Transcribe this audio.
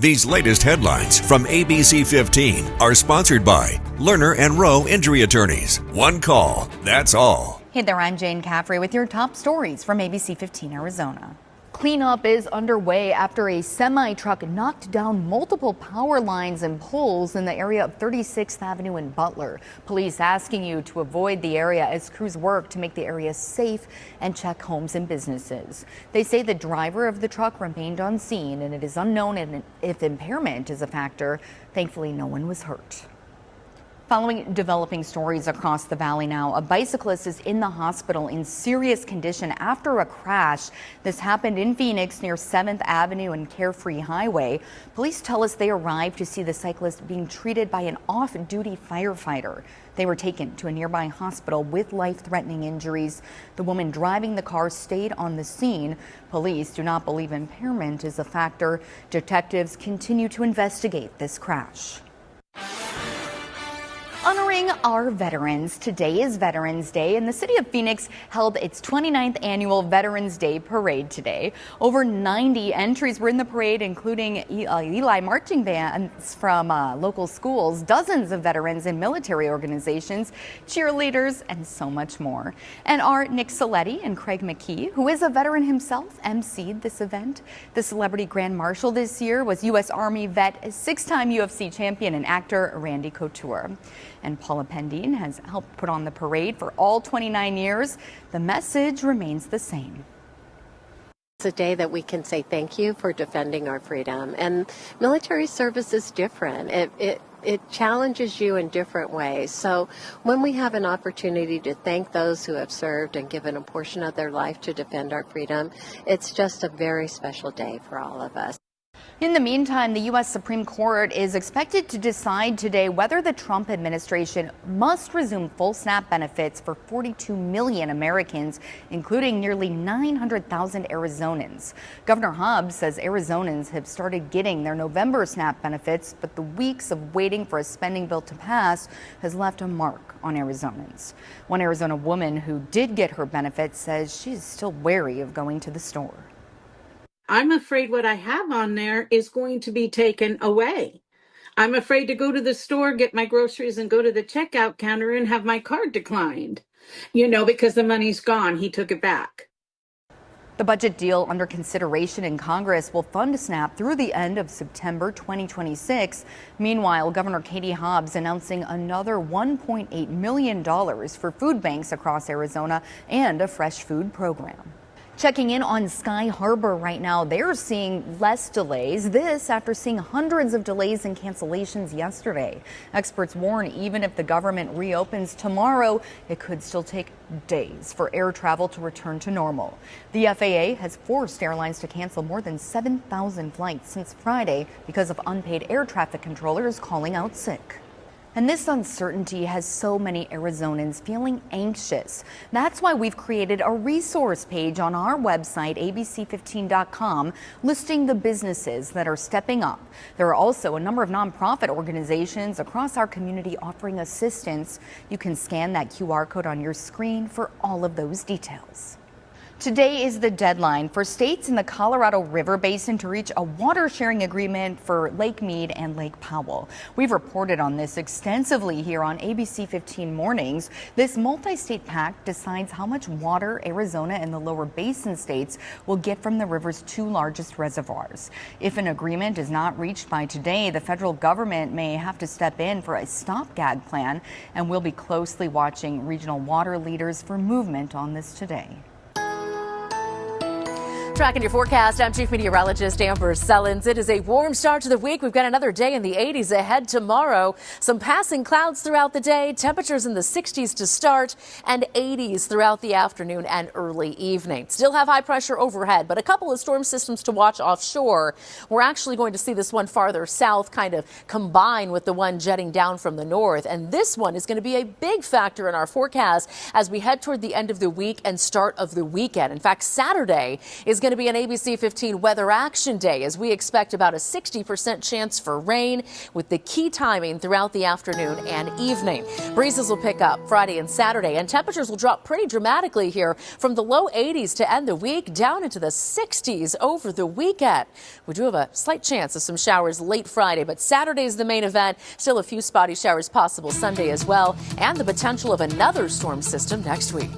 These latest headlines from ABC15 are sponsored by Lerner and Rowe Injury Attorneys. One call, that's all. Hey there, I'm Jane Caffrey with your top stories from ABC15 Arizona. Cleanup is underway after a semi-truck knocked down multiple power lines and poles in the area of 36th Avenue in Butler. Police asking you to avoid the area as crews work to make the area safe and check homes and businesses. They say the driver of the truck remained on scene and it is unknown if impairment is a factor. Thankfully, no one was hurt. Following developing stories across the valley now, a bicyclist is in the hospital in serious condition after a crash. This happened in Phoenix near 7th Avenue and Carefree Highway. Police tell us they arrived to see the cyclist being treated by an off-duty firefighter. They were taken to a nearby hospital with life-threatening injuries. The woman driving the car stayed on the scene. Police do not believe impairment is a factor. Detectives continue to investigate this crash. Honoring our veterans. Today is Veterans Day, and the city of Phoenix held its 29th annual Veterans Day parade today. Over 90 entries were in the parade, including Eli marching bands from local schools, dozens of veterans and military organizations, cheerleaders, and so much more. And our Nick Saletti and Craig McKee, who is a veteran himself, emceed this event. The celebrity grand marshal this year was U.S. Army vet, six-time UFC champion, and actor Randy Couture. And Paula Pendine has helped put on the parade for all 29 years. The message remains the same. It's a day that we can say thank you for defending our freedom. And military service is different. It challenges you in different ways. So when we have an opportunity to thank those who have served and given a portion of their life to defend our freedom, it's just a very special day for all of us. In the meantime, the U.S. Supreme Court is expected to decide today whether the Trump administration must resume full SNAP benefits for 42 million Americans, including nearly 900,000 Arizonans. Governor Hobbs says Arizonans have started getting their November SNAP benefits, but the weeks of waiting for a spending bill to pass has left a mark on Arizonans. One Arizona woman who did get her benefits says she is still wary of going to the store. I'm afraid what I have on there is going to be taken away. I'm afraid to go to the store, get my groceries, and go to the checkout counter and have my card declined, because the money's gone. He took it back. The budget deal under consideration in Congress will fund SNAP through the end of September 2026. Meanwhile, Governor Katie Hobbs announcing another $1.8 million for food banks across Arizona and a fresh food program. Checking in on Sky Harbor right now, they're seeing less delays. This after seeing hundreds of delays and cancellations yesterday. Experts warn even if the government reopens tomorrow, it could still take days for air travel to return to normal. The FAA has forced airlines to cancel more than 7,000 flights since Friday because of unpaid air traffic controllers calling out sick. And this uncertainty has so many Arizonans feeling anxious. That's why we've created a resource page on our website, ABC15.com, listing the businesses that are stepping up. There are also a number of nonprofit organizations across our community offering assistance. You can scan that QR code on your screen for all of those details. Today is the deadline for states in the Colorado River Basin to reach a water sharing agreement for Lake Mead and Lake Powell. We've reported on this extensively here on ABC 15 Mornings. This multi-state pact decides how much water Arizona and the lower basin states will get from the river's two largest reservoirs. If an agreement is not reached by today, the federal government may have to step in for a stopgap plan, and we'll be closely watching regional water leaders for movement on this today. Tracking your forecast, I'm Chief Meteorologist Amber Sellens. It is a warm start to the week. We've got another day in the 80s ahead tomorrow. Some passing clouds throughout the day, temperatures in the 60s to start and 80s throughout the afternoon and early evening. Still have high pressure overhead, but a couple of storm systems to watch offshore. We're actually going to see this one farther south kind of combine with the one jetting down from the north. And this one is going to be a big factor in our forecast as we head toward the end of the week and start of the weekend. In fact, Saturday is going going to be an ABC 15 weather action day as we expect about a 60% chance for rain with the key timing throughout the afternoon and evening. Breezes will pick up Friday and Saturday, and temperatures will drop pretty dramatically here from the low 80s to end the week down into the 60s over the weekend. We do have a slight chance of some showers late Friday, but Saturday is the main event. Still a few spotty showers possible Sunday as well, and the potential of another storm system next week.